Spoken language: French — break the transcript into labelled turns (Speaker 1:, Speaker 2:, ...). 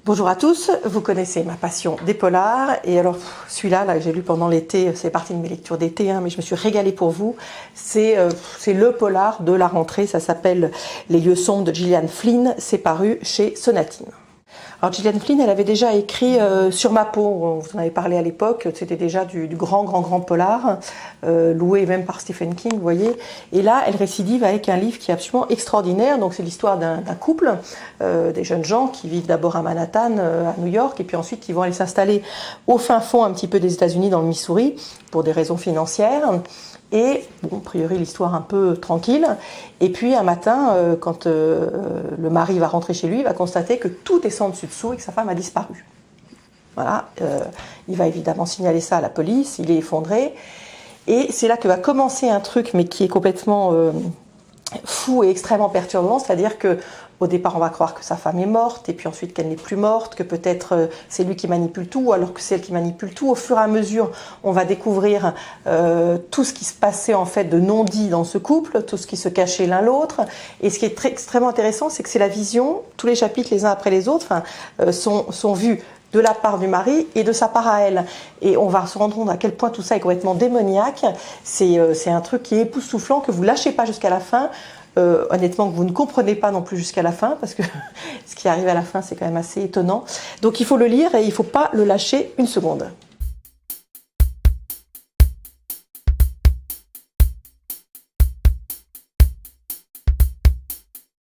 Speaker 1: Bonjour à tous, vous connaissez ma passion des polars et alors celui-là que j'ai lu pendant l'été, c'est partie de mes lectures d'été, mais je me suis régalée pour vous. C'est le polar de la rentrée, ça s'appelle Les lieux sombres de Gillian Flynn, c'est paru chez Sonatine. Alors Gillian Flynn, elle avait déjà écrit Sur ma peau, on vous en avait parlé à l'époque, c'était déjà du grand polar, loué même par Stephen King, vous voyez. Et là, elle récidive avec un livre qui est absolument extraordinaire. Donc c'est l'histoire d'un couple, des jeunes gens qui vivent d'abord à Manhattan, à New York, et puis ensuite qui vont aller s'installer au fin fond un petit peu des États-Unis, dans le Missouri, pour des raisons financières. Et, bon, a priori, l'histoire un peu tranquille. Et puis, un matin, quand le mari va rentrer chez lui, il va constater que tout est sans dessus dessous et que sa femme a disparu. Voilà. Il va évidemment signaler ça à la police, il est effondré. Et c'est là que va commencer un truc, mais qui est complètement fou et extrêmement perturbant, c'est-à-dire que au départ, on va croire que sa femme est morte, et puis ensuite qu'elle n'est plus morte, que peut-être c'est lui qui manipule tout, alors que c'est elle qui manipule tout. Au fur et à mesure, on va découvrir tout ce qui se passait en fait de non-dit dans ce couple, tout ce qui se cachait l'un l'autre. Et ce qui est extrêmement intéressant, c'est que c'est la vision, tous les chapitres les uns après les autres, sont vus de la part du mari et de sa part à elle. Et on va se rendre compte à quel point tout ça est complètement démoniaque. C'est un truc qui est époustouflant, que vous lâchez pas jusqu'à la fin. Honnêtement, que vous ne comprenez pas non plus jusqu'à la fin, parce que ce qui arrive à la fin, c'est quand même assez étonnant. Donc il faut le lire et il ne faut pas le lâcher une seconde.